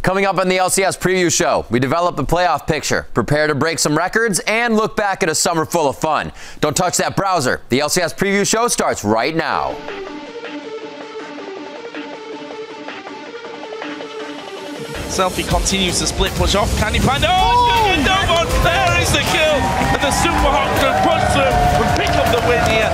Coming up on the LCS preview show, we develop the playoff picture, prepare to break some records, and look back at a summer full of fun. Don't touch that browser. The LCS preview show starts right now. Selfie continues to split push off. Can he find? Oh, no one! There is the kill, and the Super Hawk can push through and pick up the win here.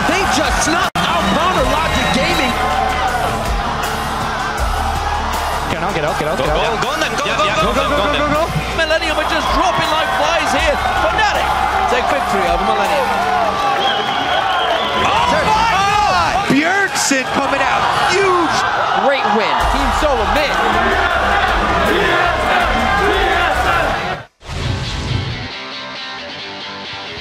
They just snuck out Mounter Logic Gaming. Get out. Go on them, go. Millennium are just dropping like flies here. Fnatic take victory over Millennium. Bjergsen coming out huge. Great win. Team Solo mid.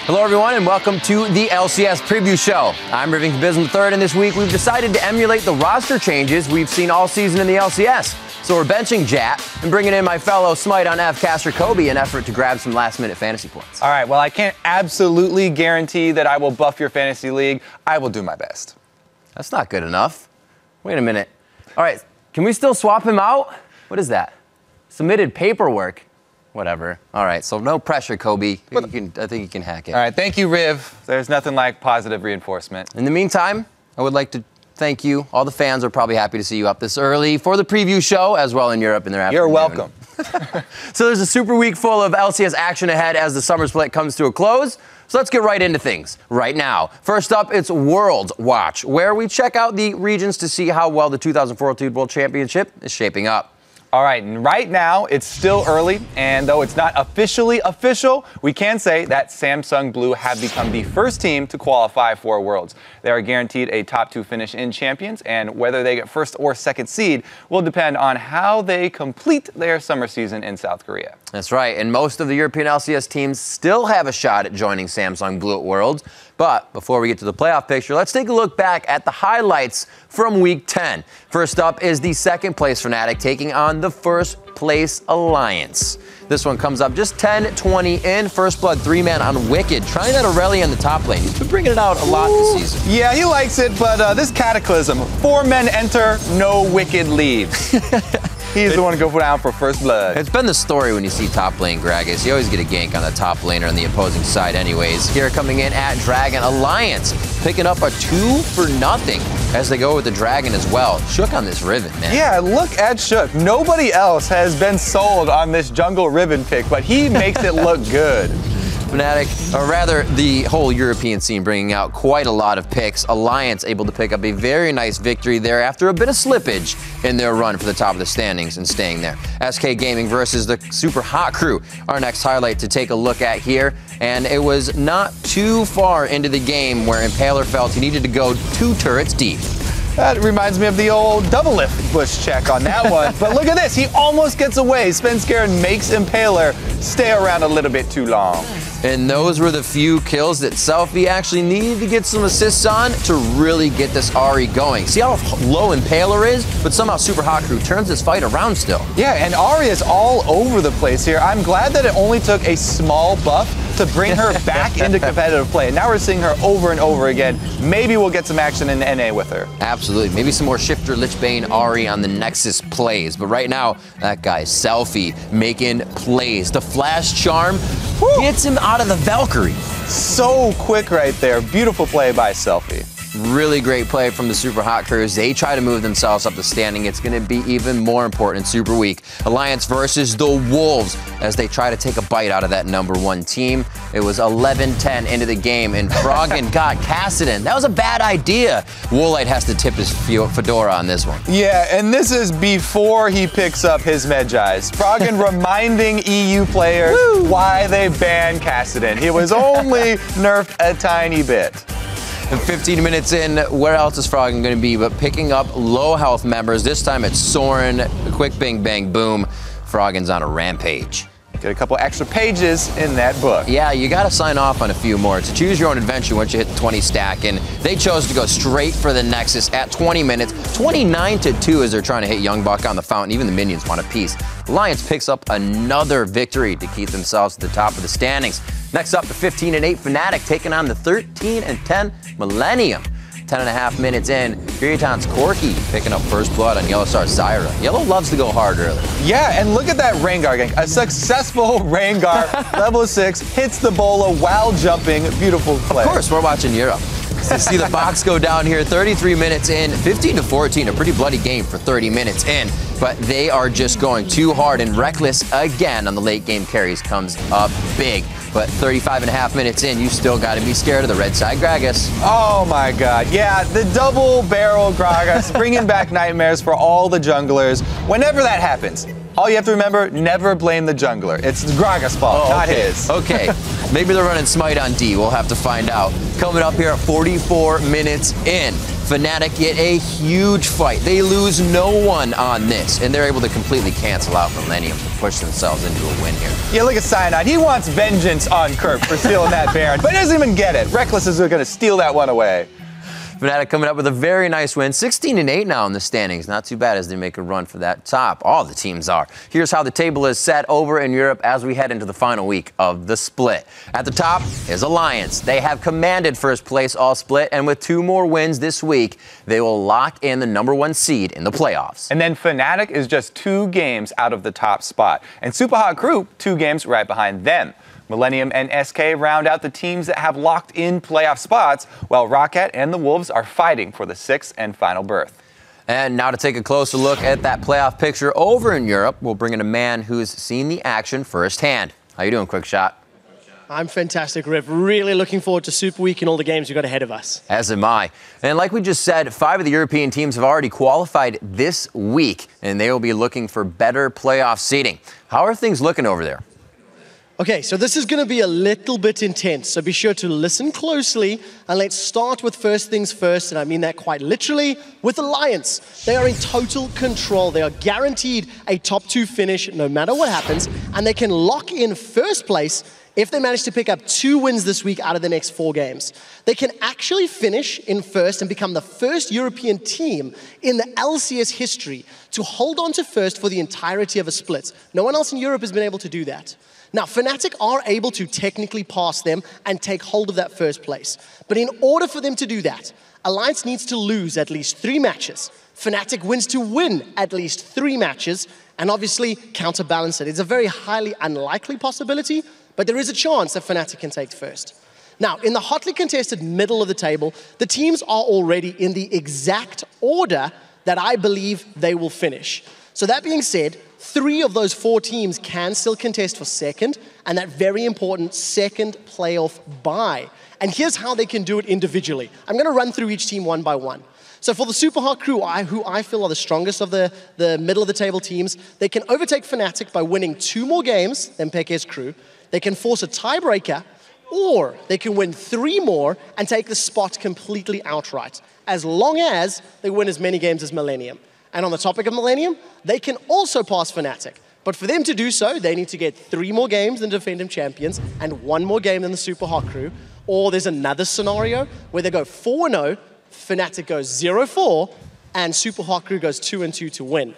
Hello, everyone, and welcome to the LCS preview show. I'm Irving Bism III, and this week we've decided to emulate the roster changes we've seen all season in the LCS. So we're benching Jat and bringing in my fellow Smite on F caster Kobe in effort to grab some last-minute fantasy points. All right, well, I can't absolutely guarantee that I will buff your fantasy league. I will do my best. That's not good enough. Wait a minute. All right, can we still swap him out? What is that? Submitted paperwork. Whatever. All right, so no pressure, Kobe. I think you can hack it. All right, thank you, Riv. There's nothing like positive reinforcement. In the meantime, I would like to thank you. All the fans are probably happy to see you up this early for the preview show, as well in Europe in their afternoon. You're welcome. So there's a super week full of LCS action ahead as the summer split comes to a close. So let's get right into things right now. First up, it's World Watch, where we check out the regions to see how well the 2014 World Championship is shaping up. All right, and right now it's still early, and though it's not officially official, we can say that Samsung Blue have become the first team to qualify for Worlds. They are guaranteed a top 2 finish in Champions, and whether they get first or second seed will depend on how they complete their summer season in South Korea. That's right, and most of the European LCS teams still have a shot at joining Samsung Blue at Worlds. But before we get to the playoff picture, let's take a look back at the highlights from Week 10. First up is the second place Fnatic taking on the first place Alliance. This one comes up just 10-20 in. First Blood 3-man on Wicked, trying that Aurelia in the top lane. He's been bringing it out a lot this season. Yeah, he likes it, but this Cataclysm, 4 men enter, no Wicked leaves. He's the one to go down for First Blood. It's been the story when you see top lane Gragas. You always get a gank on the top laner on the opposing side anyways. Here coming in at Dragon, Alliance picking up a 2-0 as they go with the Dragon as well. Shook on this Riven, man. Yeah, look at Shook. Nobody else has been sold on this jungle Riven pick, but he makes it look good. Fnatic, or rather the whole European scene, bringing out quite a lot of picks. Alliance able to pick up a very nice victory there after a bit of slippage in their run for the top of the standings and staying there. SK Gaming versus the Super Hot Crew, our next highlight to take a look at here. And it was not too far into the game where Impaler felt he needed to go 2 turrets deep. That reminds me of the old double lift bush check on that one. But look at this, he almost gets away. Svenskeren makes Impaler stay around a little bit too long. And those were the few kills that Selfie actually needed to get some assists on to really get this Ahri going. See how low Impaler is? But somehow Super Hot Crew turns this fight around still. Yeah, and Ahri is all over the place here. I'm glad that it only took a small buff to bring her back into competitive play. Now we're seeing her over and over again. Maybe we'll get some action in NA with her. Absolutely. Maybe some more Shiphtur, Lichbane, Ahri on the Nexus plays. But right now, that guy, Selfie, making plays. The Flash Charm gets him out of the Valkyrie. So quick right there. Beautiful play by Selfie. Really great play from the Super Hot Crews. They try to move themselves up the standing. It's going to be even more important in Super Week. Alliance versus the Wolves as they try to take a bite out of that #1 team. It was 11-10 into the game, and Froggen got Kassadin. That was a bad idea. Woolite has to tip his fedora on this one. Yeah, and this is before he picks up his Medjais. Froggen reminding EU players why they banned Kassadin. He was only nerfed a tiny bit. And 15 minutes in, where else is Froggen going to be but picking up low health members? This time it's Soren. A quick bing, bang, boom. Froggen's on a rampage. Get a couple extra pages in that book. Yeah, you got to sign off on a few more. It's a choose your own adventure once you hit the 20 stack, and they chose to go straight for the Nexus at 20 minutes. 29-2 as they're trying to hit Young Buck on the fountain. Even the minions want a piece. Alliance picks up another victory to keep themselves at the top of the standings. Next up, the 15-8 Fnatic taking on the 13-10 Millennium. 10.5 minutes in, Furiaton's Corki picking up first blood on Yellow Star's Zyra. Yellow loves to go hard early. Yeah, and look at that Rengar gank. A successful Rengar, level 6, hits the bola while jumping. Beautiful play. Of course, we're watching Europe. To see the box go down here, 33 minutes in, 15-14, a pretty bloody game for 30 minutes in, but they are just going too hard, and Rekkles again on the late game carries comes up big. But 35.5 minutes in, you still got to be scared of the red side Gragas. Oh my god, yeah, the double barrel Gragas, bringing back nightmares for all the junglers. Whenever that happens, all you have to remember, never blame the jungler. It's Gragas' fault, not his. Okay, maybe they're running Smite on D. We'll have to find out. Coming up here at 44 minutes in, Fnatic get a huge fight. They lose no one on this, and they're able to completely cancel out Millennium to push themselves into a win here. Yeah, look at Cyanide. He wants vengeance on Kirk for stealing that Baron, but he doesn't even get it. Rekkles is going to steal that one away. Fnatic coming up with a very nice win. 16-8 now in the standings. Not too bad as they make a run for that top. All the teams are. Here's how the table is set over in Europe as we head into the final week of the split. At the top is Alliance. They have commanded first place all split, and with 2 more wins this week, they will lock in the #1 seed in the playoffs. And then Fnatic is just 2 games out of the top spot. And Super Hot Crew, 2 games right behind them. Millennium and SK round out the teams that have locked in playoff spots, while Roccat and the Wolves are fighting for the 6th and final berth. And now to take a closer look at that playoff picture over in Europe, we'll bring in a man who's seen the action firsthand. How you doing, Quick Shot? I'm fantastic, Riv. Really looking forward to Super Week and all the games we've got ahead of us. As am I. And like we just said, 5 of the European teams have already qualified this week, and they will be looking for better playoff seeding. How are things looking over there? Okay, so this is going to be a little bit intense, so be sure to listen closely, and let's start with first things first, and I mean that quite literally, with Alliance. They are in total control. They are guaranteed a top 2 finish no matter what happens, and they can lock in first place if they manage to pick up 2 wins this week out of the next 4 games. They can actually finish in first and become the first European team in the LCS history to hold on to first for the entirety of a split. No one else in Europe has been able to do that. Now, Fnatic are able to technically pass them and take hold of that first place. But in order for them to do that, Alliance needs to lose at least 3 matches. Fnatic wins to win at least 3 matches, and obviously counterbalance it. It's a very highly unlikely possibility, but there is a chance that Fnatic can take first. Now, in the hotly contested middle of the table, the teams are already in the exact order that I believe they will finish. So that being said, 3 of those 4 teams can still contest for second, and that very important second playoff bye. And here's how they can do it individually. I'm going to run through each team one by one. So for the Super Hot Crew, who I feel are the strongest of the middle of the table teams, they can overtake Fnatic by winning 2 more games than Peke's crew. They can force a tiebreaker, or they can win 3 more and take the spot completely outright, as long as they win as many games as Millennium. And on the topic of Millennium, they can also pass Fnatic. But for them to do so, they need to get 3 more games than defending champions and 1 more game than the Super Hot Crew. Or there's another scenario where they go 4-0, Fnatic goes 0-4, and Super Hot Crew goes 2-2 to win.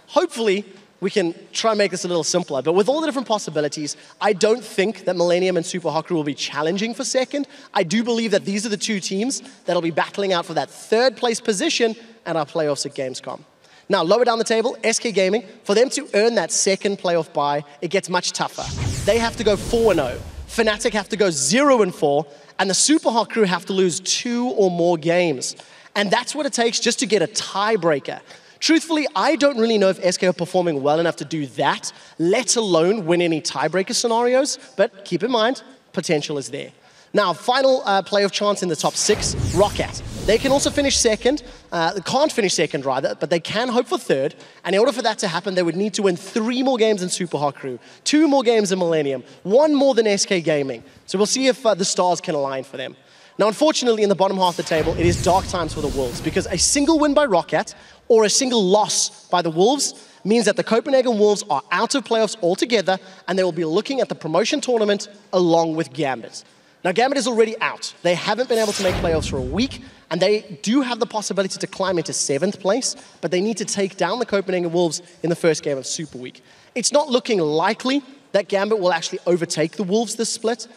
Hopefully, we can try and make this a little simpler. But with all the different possibilities, I don't think that Millennium and Super Hot Crew will be challenging for second. I do believe that these are the 2 teams that'll be battling out for that 3rd place position at our playoffs at Gamescom. Now, lower down the table, SK Gaming, for them to earn that second playoff bye, it gets much tougher. They have to go 4-0. Fnatic have to go 0-4, and the Super Hot Crew have to lose 2 or more games. And that's what it takes just to get a tiebreaker. Truthfully, I don't really know if SK are performing well enough to do that, let alone win any tiebreaker scenarios, but keep in mind, potential is there. Now, final playoff chance in the top 6, Roccat. They can also finish second, can't finish second rather, but they can hope for 3rd. And in order for that to happen, they would need to win 3 more games than Super Hot Crew, 2 more games than Millennium, 1 more than SK Gaming. So we'll see if the stars can align for them. Now, unfortunately, in the bottom half of the table, it is dark times for the Wolves, because a single win by Roccat or a single loss by the Wolves means that the Copenhagen Wolves are out of playoffs altogether, and they will be looking at the promotion tournament along with Gambit. Now, Gambit is already out. They haven't been able to make playoffs for a week, and they do have the possibility to climb into 7th place, but they need to take down the Copenhagen Wolves in the first game of Super Week. It's not looking likely, that Gambit will actually overtake the Wolves this split,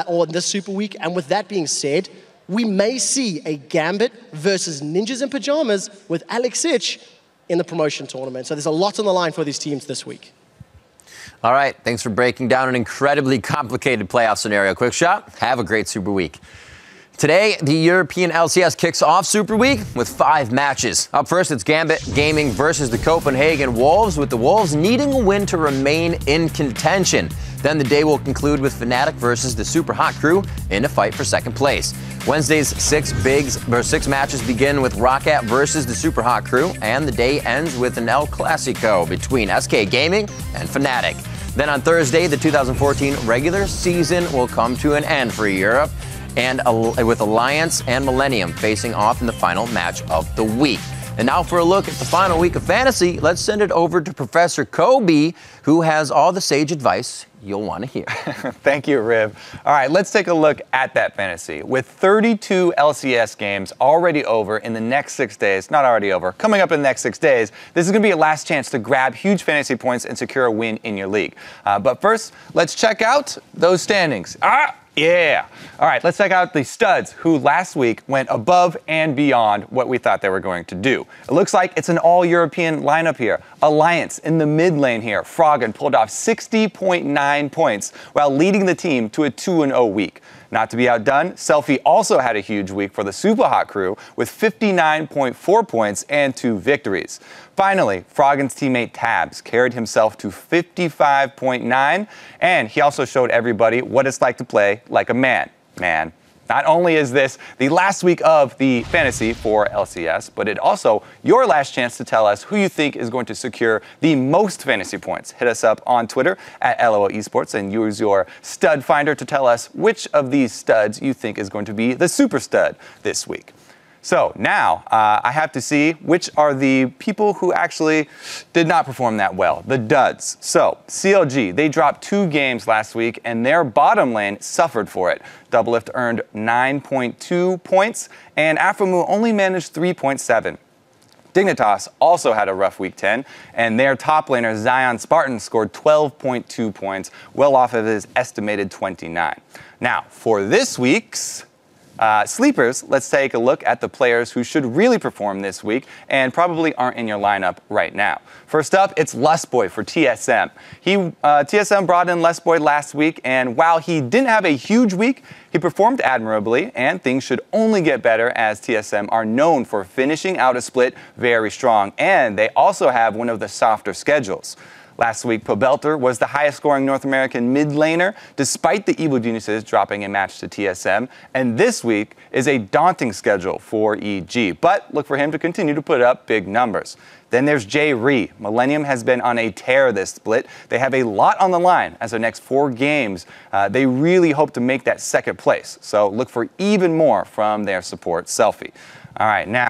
or this Super Week. And with that being said, we may see a Gambit versus Ninjas in Pajamas with Alex Ich in the promotion tournament. So there's a lot on the line for these teams this week. All right, thanks for breaking down an incredibly complicated playoff scenario. Quick shot, have a great Super Week. Today, the European LCS kicks off Super Week with 5 matches. Up first, it's Gambit Gaming versus the Copenhagen Wolves, with the Wolves needing a win to remain in contention. Then the day will conclude with Fnatic versus the Super Hot Crew in a fight for second place. Wednesday's 6 matches begin with Roccat versus the Super Hot Crew, and the day ends with an El Clasico between SK Gaming and Fnatic. Then on Thursday, the 2014 regular season will come to an end for Europe, and with Alliance and Millennium facing off in the final match of the week. And now for a look at the final week of fantasy, let's send it over to Professor Kobe, who has all the sage advice you'll want to hear. Thank you, Riv. All right, let's take a look at that fantasy. With 32 LCS games already over in the next 6 days, not already over, coming up in the next 6 days, this is going to be your last chance to grab huge fantasy points and secure a win in your league. But first, let's check out those standings. Yeah. All right, let's check out the studs who last week went above and beyond what we thought they were going to do. It looks like it's an all-European lineup here. Alliance in the mid lane here. Froggen pulled off 60.9 points while leading the team to a 2-0 week. Not to be outdone, Selfie also had a huge week for the Super Hot Crew with 59.4 points and 2 victories. Finally, Froggen's teammate Tabs carried himself to 55.9, and he also showed everybody what it's like to play like a man. Not only is this the last week of the fantasy for LCS, but it also your last chance to tell us who you think is going to secure the most fantasy points. Hit us up on Twitter at LOL Esports and use your stud finder to tell us which of these studs you think is going to be the super stud this week. So now I have to see which are the people who actually did not perform that well, the duds. So CLG, they dropped 2 games last week and their bottom lane suffered for it. Doublelift earned 9.2 points and Aphromoo only managed 3.7. Dignitas also had a rough week 10, and their top laner, Zion Spartan, scored 12.2 points, well off of his estimated 29. Now, for this week's sleepers, let's take a look at the players who should really perform this week and probably aren't in your lineup right now. First up, it's Lustboy for TSM. TSM brought in Lustboy last week, and while he didn't have a huge week, he performed admirably, and things should only get better as TSM are known for finishing out a split very strong, and they also have one of the softer schedules. Last week, Pobelter was the highest scoring North American mid laner, despite the Evo Geniuses dropping a match to TSM. And this week is a daunting schedule for EG, but look for him to continue to put up big numbers. Then there's Jay Ree. Millennium has been on a tear this split. They have a lot on the line as their next 4 games. They really hope to make that second place. So look for even more from their support, Selfie. All right, now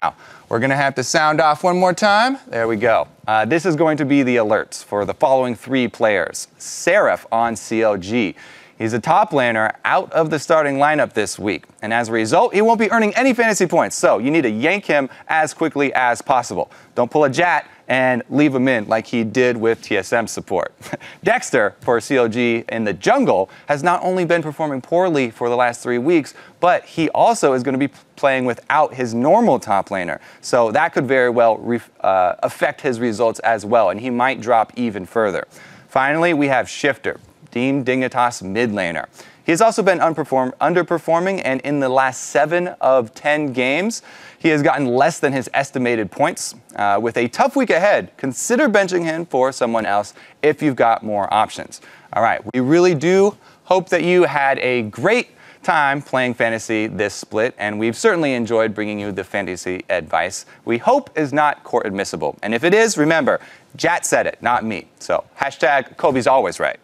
we're going to have to sound off one more time. There we go. This is going to be the alerts for the following 3 players. Seraph on CLG. He's a top laner out of the starting lineup this week, and as a result, he won't be earning any fantasy points, so you need to yank him as quickly as possible. Don't pull a Jat and leave him in like he did with TSM support. Dexter for CLG in the jungle has not only been performing poorly for the last 3 weeks, but he also is going to be playing without his normal top laner, so that could very well affect his results as well, and he might drop even further. Finally, we have Shiphtur, Team Dignitas mid laner. He has also been underperforming, and in the last 7 of 10 games, he has gotten less than his estimated points. With a tough week ahead, consider benching him for someone else if you've got more options. All right, we really do hope that you had a great time playing fantasy this split, and we've certainly enjoyed bringing you the fantasy advice we hope is not court admissible. And if it is, remember, Jat said it, not me. So hashtag Kobe's always right.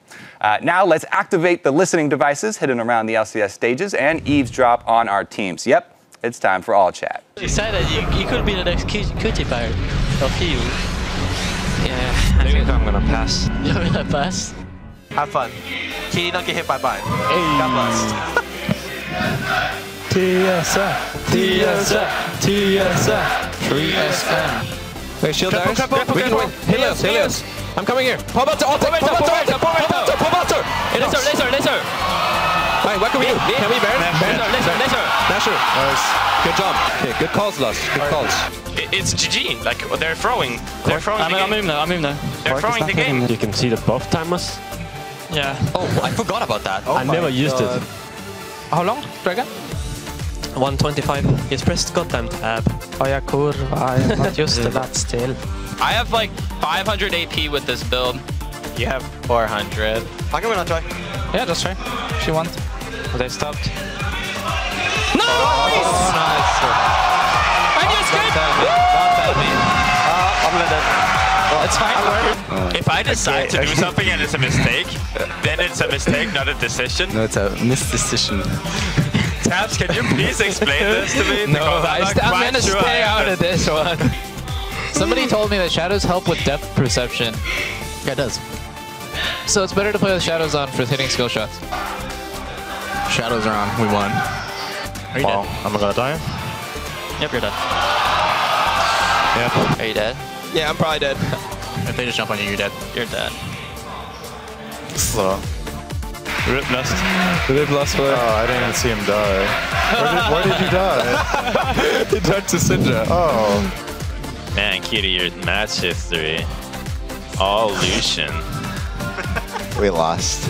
Now let's activate the listening devices hidden around the LCS stages and eavesdrop on our teams. Yep, it's time for all chat. You said that you could be the next cutie pie of you. Yeah, I think I'm gonna pass. You're gonna pass? Have fun. Kitty, don't get hit by mine. Hey. God bless. TSM, TSM, TSM, 3SM. Wait, shield Darius. We can win. Helios. I'm coming here. Pobelter, ultimate. Pobelter. Laser. Wait, what can we do? Can we burn? Laser. Nasher. Nice. Good job. Okay, good calls, Lars. Good calls. It's GG. Like they're throwing. They're throwing. I'm in now. They're throwing the game. You can see the buff timers. Yeah. Oh, I forgot about that. I never used it. How long, Dragon? 125. It's pressed goddamn tab. Oh yeah, kurva. I have not used that still. I have like 500 AP with this build. You have 400. How can we not try? Yeah, just try. If you want. They stopped. Nice! Oh, nice. And you escaped! Don't tell me. It's fine. If I decide to do something and it's a mistake, then it's a mistake, not a decision. No, it's a misdecision. Tabs, can you please explain this to me? No, Because I'm gonna stay out of this one. Somebody told me that shadows help with depth perception. Yeah, it does. So it's better to play with shadows on for hitting skill shots. Shadows are on. We won. Are you dead? Am I gonna die? Yep, you're dead. Yep. Are you dead? Yeah, I'm probably dead. If they just jump on you, you're dead. You're dead. So. Rip Lust. Rip Lust. Oh, I didn't even see him die. Where did he die? He died to Syndra. Oh. Man, Kitty, your match history. All Lucian. We lost.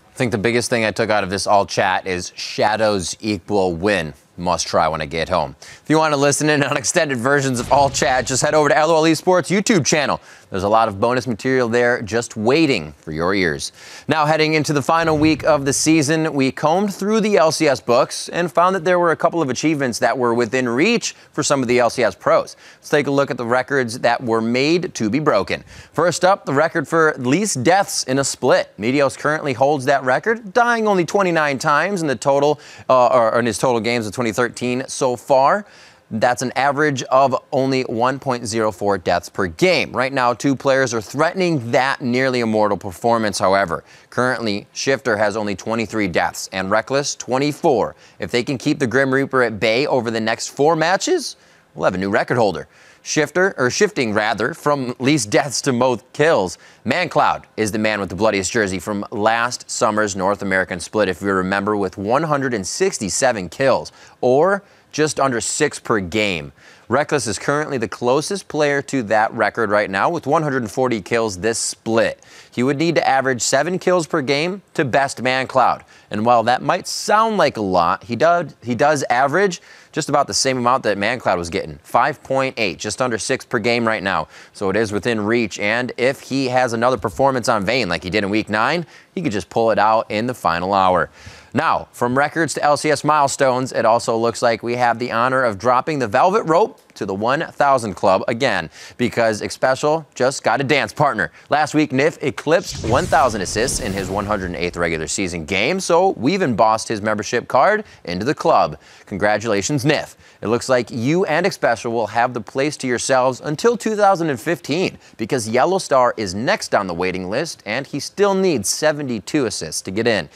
I think the biggest thing I took out of this all chat is shadows equal win. Must try when I get home. If you want to listen in on extended versions of all chat, just head over to LOL Esports YouTube channel. There's a lot of bonus material there just waiting for your ears. Now heading into the final week of the season, we combed through the LCS books and found that there were a couple of achievements that were within reach for some of the LCS pros. Let's take a look at the records that were made to be broken. First up, the record for least deaths in a split. Meteos currently holds that record, dying only 29 times in the total, or in his total games of 2013 so far. That's an average of only 1.04 deaths per game. Right now, two players are threatening that nearly immortal performance, however. Currently, Shiphtur has only 23 deaths and Rekkles 24. If they can keep the Grim Reaper at bay over the next 4 matches, we'll have a new record holder. Shifting from least deaths to most kills, Mancloud is the man with the bloodiest jersey from last summer's North American split, if you remember, with 167 kills, or just under 6 per game. Rekkles is currently the closest player to that record right now with 140 kills this split. He would need to average 7 kills per game to best Mancloud. And while that might sound like a lot, he does average just about the same amount that Mancloud was getting, 5.8, just under 6 per game right now. So it is within reach, and if he has another performance on Vayne like he did in Week 9, he could just pull it out in the final hour. Now, from records to LCS milestones, it also looks like we have the honor of dropping the velvet rope to the 1,000 club again, because Xpecial just got a dance partner. Last week, Nif eclipsed 1,000 assists in his 108th regular season game, so we've embossed his membership card into the club. Congratulations, Nif. It looks like you and Xpecial will have the place to yourselves until 2015, because Yellow Star is next on the waiting list, and he still needs 72 assists to get in.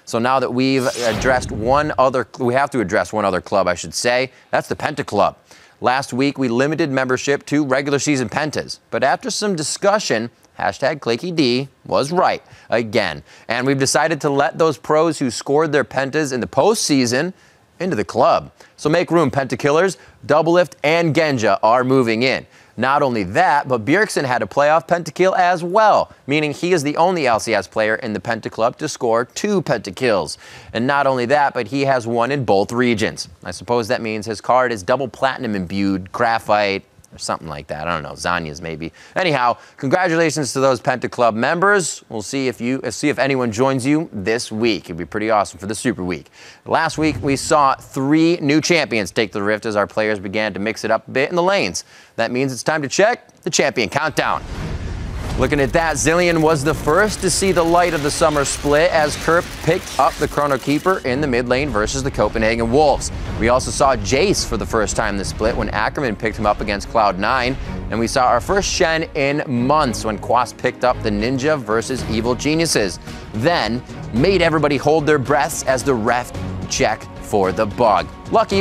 So now that we have to address one other club, I should say. That's the Penta Club. Last week, we limited membership to regular season Pentas. But after some discussion, #ClaykyD was right again. And we've decided to let those pros who scored their Pentas in the postseason into the club. So make room, Pentakillers. Doublelift and Genja are moving in. Not only that, but Bjergsen had a playoff pentakill as well, meaning he is the only LCS player in the Penta Club to score 2 pentakills. And not only that, but he has one in both regions. I suppose that means his card is double platinum imbued, graphite, or something like that. I don't know, Zanya's maybe. Anyhow, congratulations to those Penta Club members. We'll see if anyone joins you this week. It'd be pretty awesome for the Super Week. Last week, we saw 3 new champions take the rift as our players began to mix it up a bit in the lanes. That means it's time to check the champion countdown. Looking at that, Zilean was the first to see the light of the summer split as Kerp picked up the Chrono Keeper in the mid lane versus the Copenhagen Wolves. We also saw Jace for the first time in the split when Ackerman picked him up against Cloud9. And we saw our first Shen in months when Quas picked up the Ninja versus Evil Geniuses. Then made everybody hold their breaths as the ref checked for the bug. Luckily,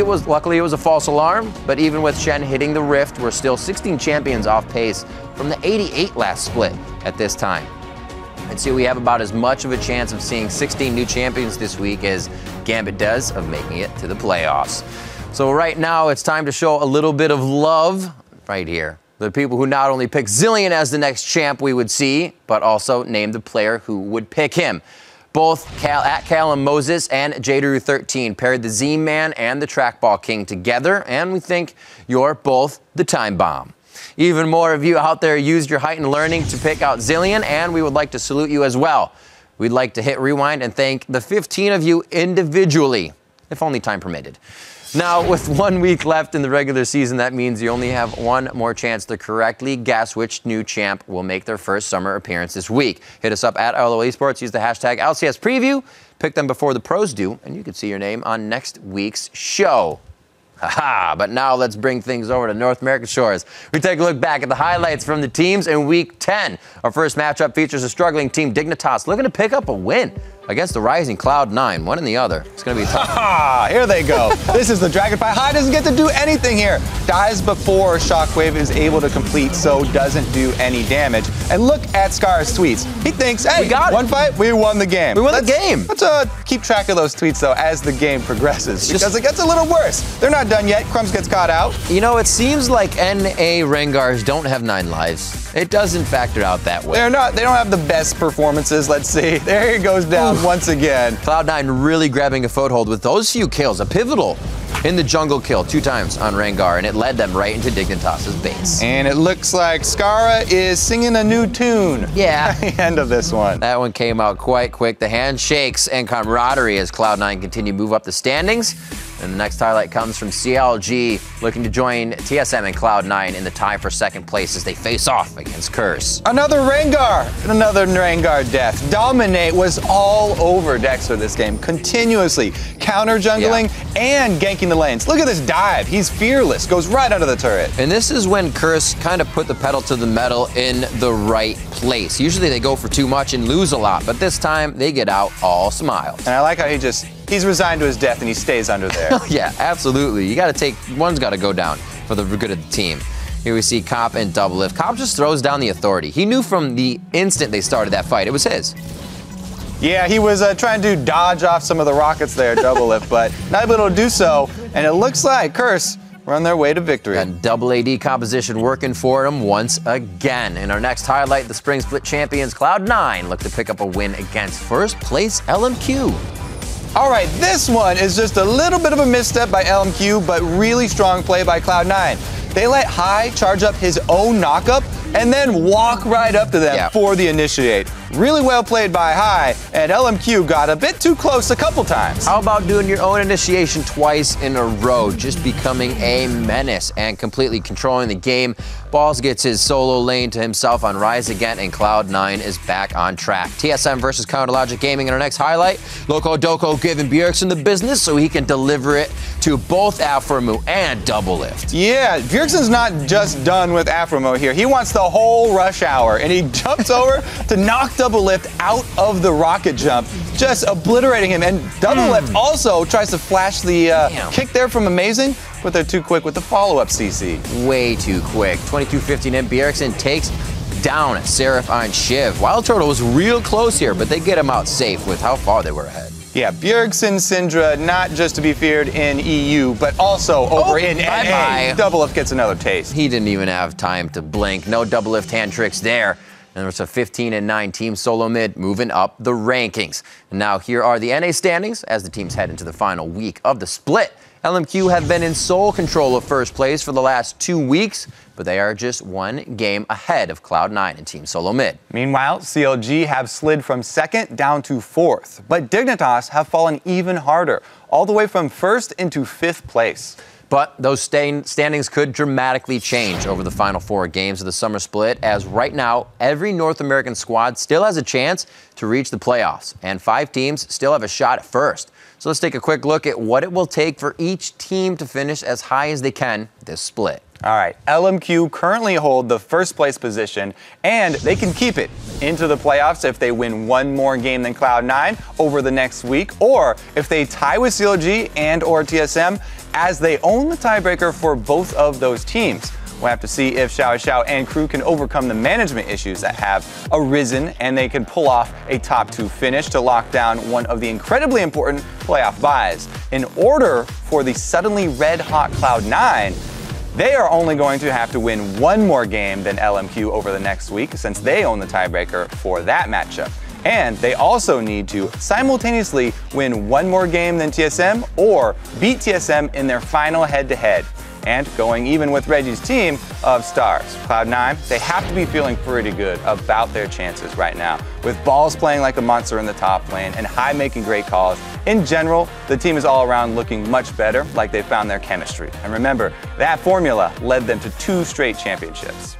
it was a false alarm, but even with Shen hitting the rift, we're still 16 champions off pace from the 88 last split at this time. And so we have about as much of a chance of seeing 16 new champions this week as Gambit does of making it to the playoffs. So right now, it's time to show a little bit of love right here. The people who not only pick Zilean as the next champ we would see, but also name the player who would pick him. Both Callum Moses and Jadaru13 paired the Z-Man and the Trackball King together, and we think you're both the Time Bomb. Even more of you out there used your heightened learning to pick out Zilean, and we would like to salute you as well. We'd like to hit rewind and thank the 15 of you individually, if only time permitted. Now, with 1 week left in the regular season, that means you only have one more chance to correctly guess which new champ will make their first summer appearance this week. Hit us up at LOL Esports, use the hashtag LCS Preview, pick them before the pros do, and you can see your name on next week's show. Haha, but now let's bring things over to North American shores. We take a look back at the highlights from the teams in Week 10. Our first matchup features a struggling Team Dignitas looking to pick up a win against the rising Cloud9, one and the other. It's going to be tough. Here they go. This is the Dragonfly. High doesn't get to do anything here. Dies before Shockwave is able to complete, so doesn't do any damage. And look at Scar's tweets. He thinks, hey, we got one fight, we won the game. We won the game. Let's keep track of those tweets, though, as the game progresses, because it gets a little worse. They're not done yet. Crumbs gets caught out. You know, it seems like NA Rengars don't have 9 lives. It doesn't factor out that way. They don't have the best performances, let's see. There he goes down once again. Cloud9 really grabbing a foothold with those few kills. A pivotal in the jungle kill 2 times on Rengar, and it led them right into Dignitas' base. And it looks like Skara is singing a new tune. Yeah. At the end of this one. That one came out quite quick. The handshakes and camaraderie as Cloud9 continue to move up the standings. And the next highlight comes from CLG, looking to join TSM and Cloud9 in the tie for second place as they face off against Curse. Another Rengar, and another Rengar death. Dominate was all over Dexter this game, continuously counter jungling and ganking the lanes. Look at this dive. He's fearless, goes right under the turret. And this is when Curse kind of put the pedal to the metal in the right place. Usually they go for too much and lose a lot, but this time they get out all smiles. And I like how he's resigned to his death and he stays under there. Yeah, absolutely. You got to one's got to go down for the good of the team. Here we see Cop and Doublelift. Cop just throws down the authority. He knew from the instant they started that fight, it was his. Yeah, he was trying to dodge off some of the rockets there, Doublelift, but not able to do so. And it looks like Curse are on their way to victory. And double AD composition working for them once again. In our next highlight, the Spring Split champions Cloud9 look to pick up a win against first place LMQ. All right, this one is just a little bit of a misstep by LMQ, but really strong play by Cloud9. They let High charge up his own knockup and then walk right up to them for the initiate. Really well played by High, and LMQ got a bit too close a couple times. How about doing your own initiation twice in a row, just becoming a menace and completely controlling the game? Balls gets his solo lane to himself on Rise Again, and Cloud9 is back on track. TSM versus Counterlogic Gaming in our next highlight. Loco Doco giving Bjergsen the business so he can deliver it to both Afromu and Doublelift. Yeah, Bjergsen's not just done with Afromu here. He wants the whole rush hour, and he jumps over to knock Doublelift out of the rocket jump, just obliterating him. And Doublelift also tries to flash the kick there from Amazing, but they're too quick with the follow-up CC. Way too quick. 22-15 and Bjergsen takes down Seraph on Shiv. Wild Turtle was real close here, but they get him out safe with how far they were ahead. Yeah, Bjergsen Syndra, not just to be feared in EU, but also over in NA. Doublelift gets another taste. He didn't even have time to blink. No Doublelift hand tricks there. And there's a 15-9 team solo mid moving up the rankings. And now here are the NA standings as the teams head into the final week of the split. LMQ have been in sole control of first place for the last 2 weeks, but they are just 1 game ahead of Cloud9 and Team Solo Mid. Meanwhile, CLG have slid from 2nd down to 4th, but Dignitas have fallen even harder, all the way from 1st into 5th place. But those standings could dramatically change over the final 4 games of the summer split, as right now, every North American squad still has a chance to reach the playoffs, and 5 teams still have a shot at first. So let's take a quick look at what it will take for each team to finish as high as they can this split. All right, LMQ currently hold the first place position, and they can keep it into the playoffs if they win one more game than Cloud9 over the next week, or if they tie with CLG and or TSM, as they own the tiebreaker for both of those teams. We'll have to see if Xiao and crew can overcome the management issues that have arisen, and they can pull off a top 2 finish to lock down one of the incredibly important playoff buys. In order for the suddenly red-hot Cloud9, they are only going to have to win one more game than LMQ over the next week, since they own the tiebreaker for that matchup. And they also need to simultaneously win one more game than TSM or beat TSM in their final head-to-head. And going even with Reggie's team of stars, Cloud9, they have to be feeling pretty good about their chances right now. With Balls playing like a monster in the top lane and High making great calls, in general, the team is all around looking much better, like they found their chemistry. And remember, that formula led them to 2 straight championships.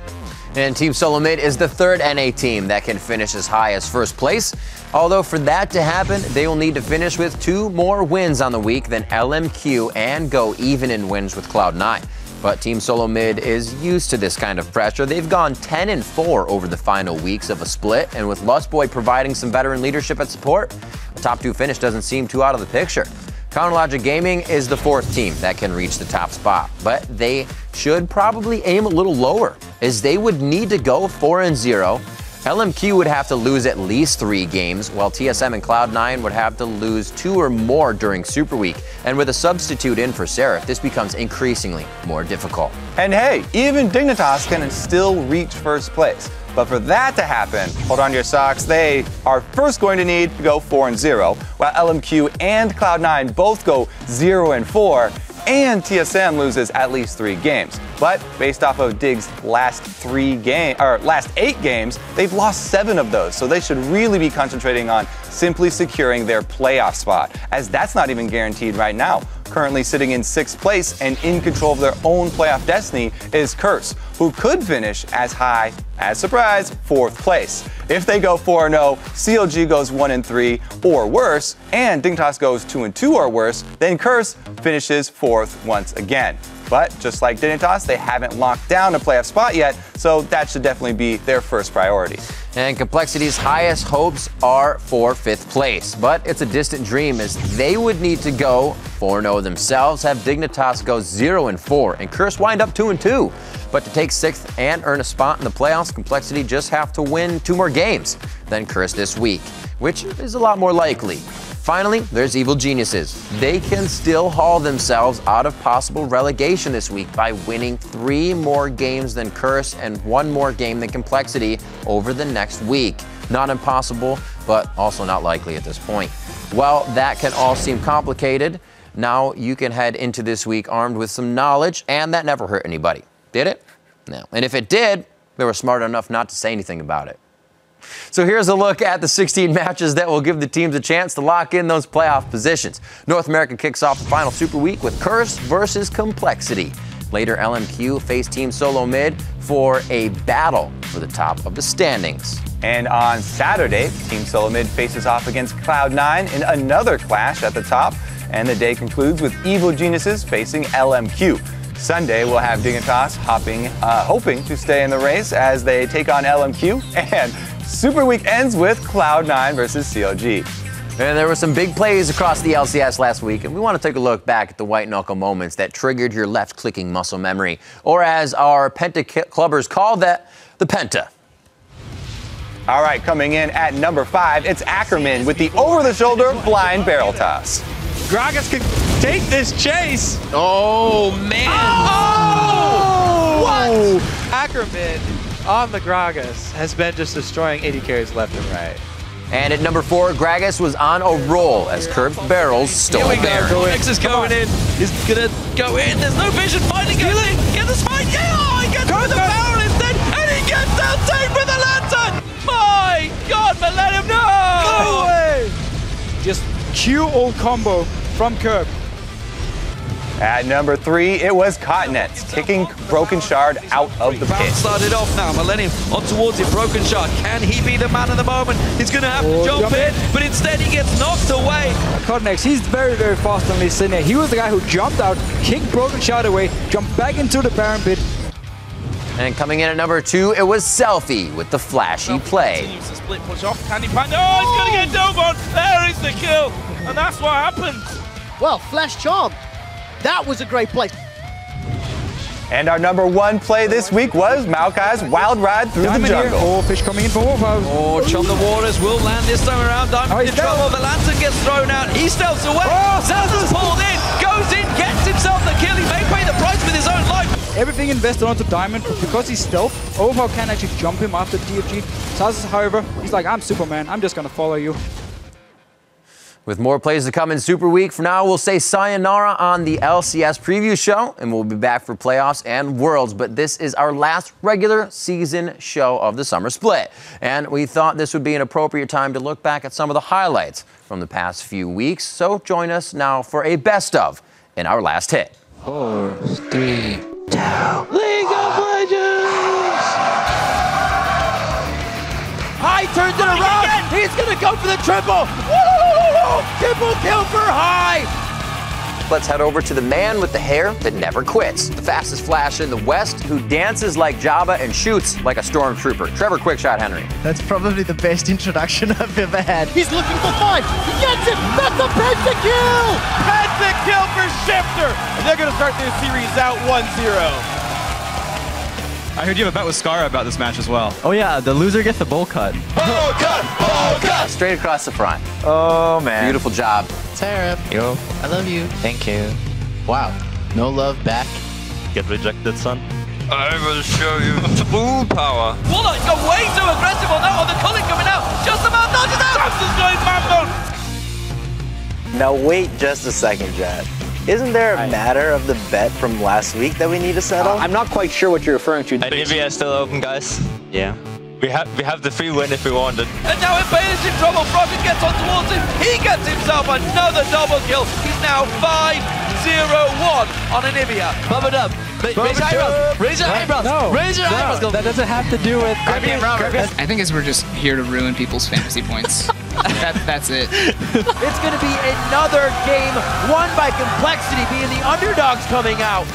And Team Solo Mid is the 3rd NA team that can finish as high as first place. Although for that to happen, they will need to finish with 2 more wins on the week than LMQ and go even in wins with Cloud9. But Team Solo Mid is used to this kind of pressure. They've gone 10-4 over the final weeks of a split, and with Lustboy providing some veteran leadership and support, a top 2 finish doesn't seem too out of the picture. Counterlogic Gaming is the 4th team that can reach the top spot, but they should probably aim a little lower, as they would need to go 4-0. LMQ would have to lose at least 3 games, while TSM and Cloud9 would have to lose 2 or more during Super Week. And with a substitute in for Seraph, this becomes increasingly more difficult. And hey, even Dignitas can still reach first place. But for that to happen, hold on to your socks, they are first going to need to go 4-0, while LMQ and Cloud9 both go 0-4, and TSM loses at least 3 games. But based off of Dig's last 8 games, they've lost 7 of those, so they should really be concentrating on simply securing their playoff spot, as that's not even guaranteed right now. Currently sitting in 6th place and in control of their own playoff destiny is Curse, who could finish as high as, surprise, 4th place. If they go 4-0, CLG goes 1-3 or worse, and Dignitas goes 2-2 or worse, then Curse finishes 4th once again. But just like Dignitas, they haven't locked down a playoff spot yet, so that should definitely be their first priority. And Complexity's highest hopes are for 5th place, but it's a distant dream, as they would need to go 4-0 themselves, have Dignitas go 0-4, and Curse wind up 2-2. But to take 6th and earn a spot in the playoffs, Complexity just have to win 2 more games than Curse this week, which is a lot more likely. Finally, there's Evil Geniuses. They can still haul themselves out of possible relegation this week by winning 3 more games than Curse and 1 more game than Complexity over the next week. Not impossible, but also not likely at this point. Well, that can all seem complicated. Now you can head into this week armed with some knowledge, and that never hurt anybody. Did it? No. And if it did, they were smart enough not to say anything about it. So here's a look at the 16 matches that will give the teams a chance to lock in those playoff positions. North America kicks off the final Super Week with Curse versus Complexity. Later, LMQ face Team Solo Mid for a battle for the top of the standings. And on Saturday, Team Solo Mid faces off against Cloud9 in another clash at the top, and the day concludes with Evil Geniuses facing LMQ. Sunday, we'll have Dignitas hoping to stay in the race as they take on LMQ, and Super Week ends with Cloud9 versus CLG. And there were some big plays across the LCS last week, and we want to take a look back at the white knuckle moments that triggered your left-clicking muscle memory, or as our Penta clubbers call that, the Penta. All right, coming in at number 5, it's Ackerman with the over-the-shoulder blind barrel toss. Gragas can take this chase. Oh, man. Oh! What? Ackerman on the Gragas has been just destroying AD carries left and right. And at number 4, Gragas was on a roll as Curved Barrels stole Baron. X is going in. He's gonna go in. There's no vision. Finding goes in. Get the spike. Yeah, he gets with the barrel instead, and he gets out safe with a lantern. My God, but let him know. Go away. Just Q all combo from Curb. At number 3, it was Continents, kicking Broken Shard out of the pit. Started off now, Millennium on towards it, Broken Shard. Can he be the man of the moment? He's going to have to jump in, but instead he gets knocked away. Continents, he's very, very fast on this linear. He was the guy who jumped out, kicked Broken Shard away, jumped back into the Baron pit. And coming in at number 2, it was Selfie with the flashy play. Continues to split push off. Can he find? Oh, he's going to get Dobon. There is the kill, and that's what happened. Well, Flash Charm. That was a great play. And our number 1 play this week was Maokai's wild ride through the jungle. Oh, fish coming in for Wolfhouse. Oh, Chum the Waters will land this time around. Diamond in trouble. The lantern gets thrown out. He stealths away. Salazar's pulled in, goes in, gets himself the kill. He may pay the price with his own life. Everything invested onto Diamond, but because he's stealth, Wolfhouse can actually jump him after DFG. Salazar, however, he's like, I'm Superman. I'm just going to follow you. With more plays to come in Super Week, for now we'll say sayonara on the LCS preview show, and we'll be back for playoffs and Worlds. But this is our last regular season show of the summer split, and we thought this would be an appropriate time to look back at some of the highlights from the past few weeks. So join us now for a best of in our last hit. 4, 3, 2. League of Legends! High turns it around. He's going to go for the triple. Woo! Triple kill for High. Let's head over to the man with the hair that never quits. The fastest Flash in the West, who dances like Jabba and shoots like a stormtrooper. Trevor Quickshot Henry. That's probably the best introduction I've ever had. He's looking for 5. He gets it. That's a pentakill. Pentakill for Shiphtur. And they're going to start this series out 1-0. I heard you have a bet with Scar about this match as well. Oh yeah, the loser gets the bowl cut. Bowl cut! Bowl cut! Straight across the front. Oh man. Beautiful job. Seraph, yo, I love you. Thank you. Wow, no love back. Get rejected, son. I will show you full power. Walnut go way too aggressive on that one. The culling coming out. Just about dodges out. Just going Mambo. Now wait just a second, Jet. Isn't there a matter of the bet from last week that we need to settle? I'm not quite sure what you're referring to. Nivea is still open, guys. Yeah. We have the free win if we want it. And now Impale is in trouble. Froggen gets on towards him. He gets himself another double kill. He's now 5-0-1 on Anivia. Bump it up. Raise your eyebrows. Raise your eyebrows. No. Raise your eyebrows. That doesn't have to do with... I think it's we're just here to ruin people's fantasy points. That's it. It's going to be another game won by Complexity being the underdogs coming out.